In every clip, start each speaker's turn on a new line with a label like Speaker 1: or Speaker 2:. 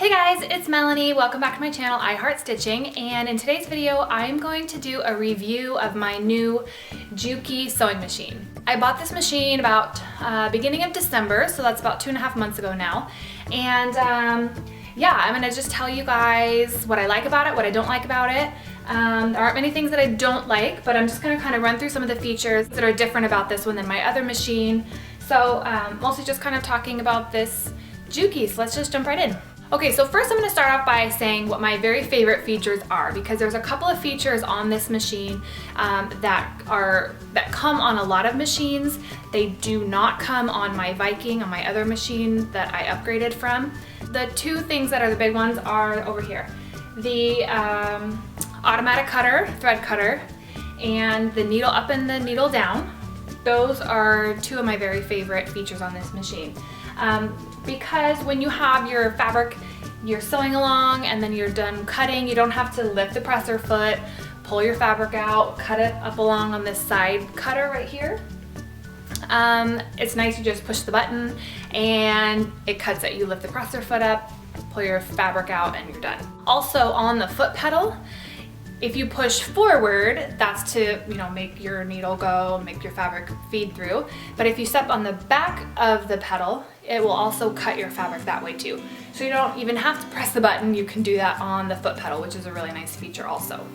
Speaker 1: Hey guys, it's Melanie. Welcome back to my channel, I Heart Stitching, and in today's video I'm going to do a review of my new Juki sewing machine. I bought this machine about beginning of December, so that's about 2.5 months ago now. And yeah, I'm gonna just tell you guys what I like about it, what I don't like about it. There aren't many things that I don't like, but I'm just gonna kind of run through some of the features that are different about this one than my other machine. So mostly just kind of talking about this Juki, so let's just jump right in. Okay, so first I'm going to start off by saying what my very favorite features are, because there's a couple of features on this machine that come on a lot of machines. They do not come on my Viking, on my other machine that I upgraded from. The two things that are the big ones are over here. The automatic cutter, thread cutter, and the needle up and the needle down. Those are two of my very favorite features on this machine. Because when you have your fabric, you're sewing along and then you're done cutting, you don't have to lift the presser foot, pull your fabric out, cut it up along on this side cutter right here. It's nice, you just push the button and it cuts it. You lift the presser foot up, pull your fabric out, and you're done. Also on the foot pedal, if you push forward, that's to, make your needle go, make your fabric feed through. But if you step on the back of the pedal, it will also cut your fabric that way too. So you don't even have to press the button, you can do that on the foot pedal, which is a really nice feature also.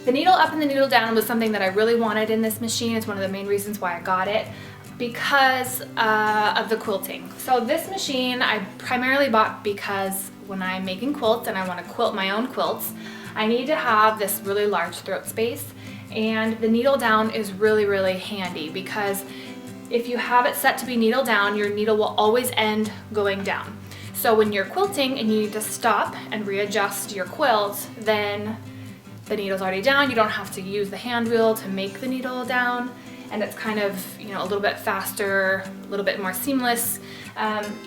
Speaker 1: The needle up and the needle down was something that I really wanted in this machine. It's one of the main reasons why I got it, because of the quilting. So this machine I primarily bought because when I'm making quilts and I want to quilt my own quilts, I need to have this really large throat space, and the needle down is really, really handy, because if you have it set to be needle down, your needle will always end going down. So when you're quilting and you need to stop and readjust your quilt, then the needle's already down. You don't have to use the hand wheel to make the needle down, and it's kind of, a little bit faster, a little bit more seamless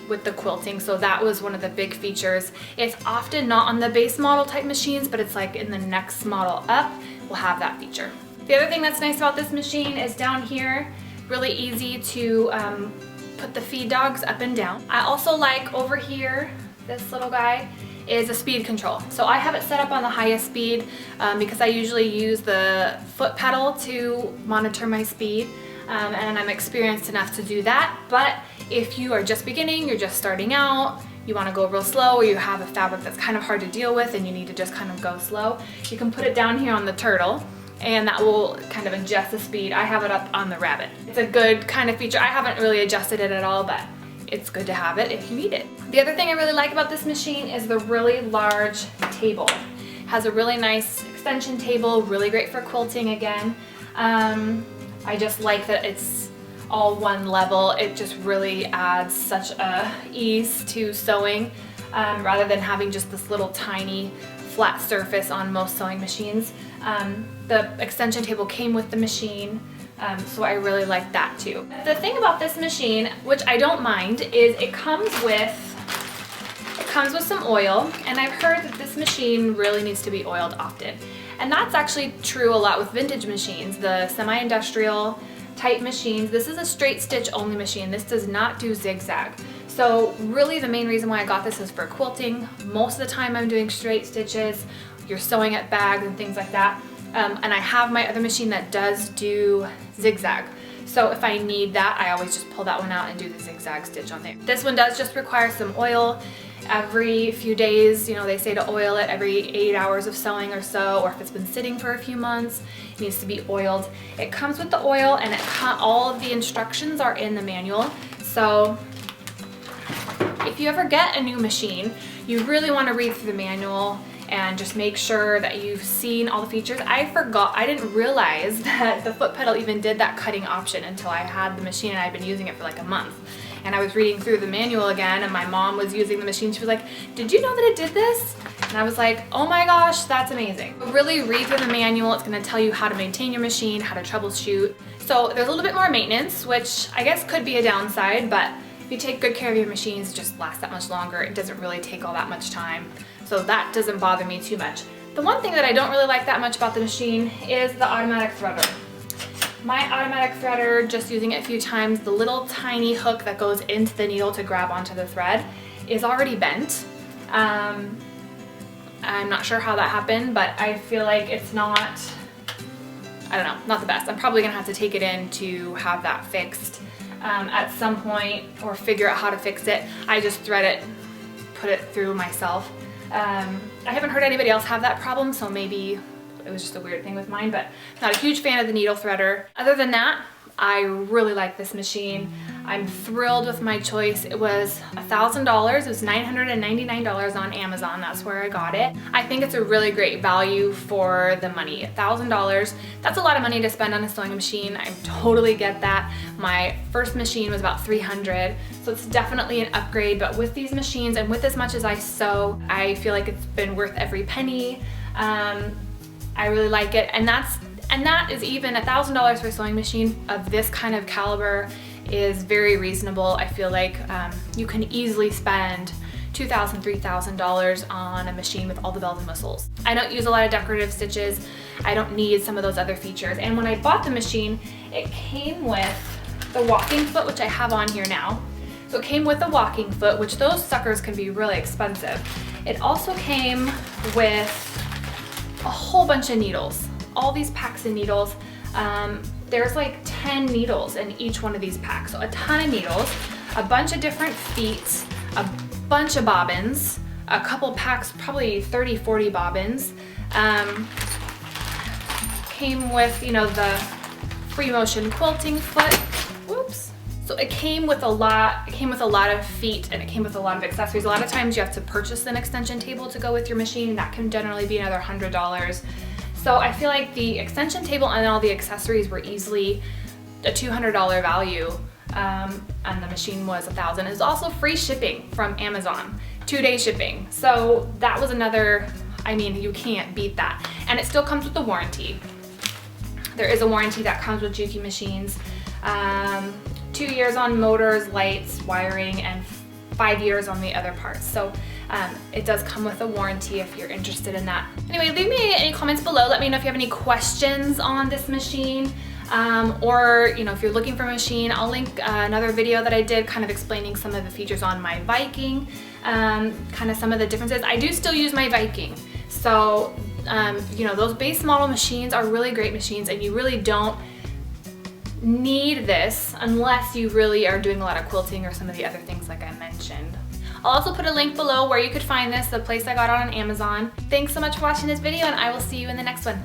Speaker 1: with the quilting. So that was one of the big features. It's often not on the base model type machines, but it's like in the next model up, we'll have that feature. The other thing that's nice about this machine is down here, really easy to put the feed dogs up and down. I also like over here, this little guy is a speed control. So I have it set up on the highest speed because I usually use the foot pedal to monitor my speed, and I'm experienced enough to do that. But if you are just beginning, you're just starting out, you want to go real slow, or you have a fabric that's kind of hard to deal with and you need to just kind of go slow, you can put it down here on the turtle, and that will kind of adjust the speed. I have it up on the rabbit. It's a good kind of feature. I haven't really adjusted it at all, but it's good to have it if you need it. The other thing I really like about this machine is the really large table. It has a really nice extension table, really great for quilting again. I just like that it's all one level. It just really adds such a ease to sewing rather than having just this little tiny flat surface on most sewing machines. The extension table came with the machine, so I really like that too. The thing about this machine, which I don't mind, is it comes with some oil, and I've heard that this machine really needs to be oiled often. And that's actually true a lot with vintage machines, the semi-industrial type machines. This is a straight stitch only machine. This does not do zigzag. So really the main reason why I got this is for quilting. Most of the time I'm doing straight stitches, you're sewing at bags and things like that. And I have my other machine that does do zigzag. So if I need that, I always just pull that one out and do the zigzag stitch on there. This one does just require some oil. Every few days, they say to oil it every 8 hours of sewing or so, or if it's been sitting for a few months, it needs to be oiled. It comes with the oil, and all of the instructions are in the manual. So if you ever get a new machine, you really want to read through the manual and just make sure that you've seen all the features. I didn't realize that the foot pedal even did that cutting option until I had the machine and I'd been using it for like a month. And I was reading through the manual again, and my mom was using the machine. She was like, "Did you know that it did this?" And I was like, "Oh my gosh, that's amazing." Really read through the manual. It's gonna tell you how to maintain your machine, how to troubleshoot. So there's a little bit more maintenance, which I guess could be a downside, but if you take good care of your machines, it just lasts that much longer. It doesn't really take all that much time. So that doesn't bother me too much. The one thing that I don't really like that much about the machine is the automatic threader. My automatic threader, just using it a few times, the little tiny hook that goes into the needle to grab onto the thread is already bent. I'm not sure how that happened, but I feel like it's not, I don't know, not the best. I'm probably gonna have to take it in to have that fixed at some point, or figure out how to fix it. I just thread it, put it through myself. I haven't heard anybody else have that problem, so maybe it was just a weird thing with mine, but not a huge fan of the needle threader. Other than that, I really like this machine. I'm thrilled with my choice. It was $1,000. It was $999 on Amazon. That's where I got it. I think it's a really great value for the money. $1,000, that's a lot of money to spend on a sewing machine. I totally get that. My first machine was about $300, so it's definitely an upgrade, but with these machines and with as much as I sew, I feel like it's been worth every penny. I really like it, and that is even $1,000 for a sewing machine of this kind of caliber is very reasonable. I feel like you can easily spend $2,000, $3,000 on a machine with all the bells and whistles. I don't use a lot of decorative stitches. I don't need some of those other features. And when I bought the machine, it came with the walking foot, which I have on here now. So it came with the walking foot, which those suckers can be really expensive. It also came with a whole bunch of needles. All these packs of needles. There's like 10 needles in each one of these packs. So a ton of needles, a bunch of different feet, a bunch of bobbins, a couple packs, probably 30, 40 bobbins. Came with, you know, the free motion quilting foot. Whoops. So it came with a lot of feet, and it came with a lot of accessories. A lot of times you have to purchase an extension table to go with your machine. That can generally be another $100. So I feel like the extension table and all the accessories were easily a $200 value, and the machine was $1,000. It's also free shipping from Amazon, 2-day shipping. So that was another, I mean, you can't beat that. And it still comes with a warranty. There is a warranty that comes with Juki machines. 2 years on motors, lights, wiring, and 5 years on the other parts. So it does come with a warranty if you're interested in that. Anyway, leave me any comments below. Let me know if you have any questions on this machine, or you know, if you're looking for a machine. I'll link another video that I did kind of explaining some of the features on my Viking, kind of some of the differences. I do still use my Viking. So you know, those base model machines are really great machines, and you really don't need this unless you really are doing a lot of quilting or some of the other things like I mentioned. I'll also put a link below where you could find this, the place I got it on Amazon. Thanks so much for watching this video, and I will see you in the next one.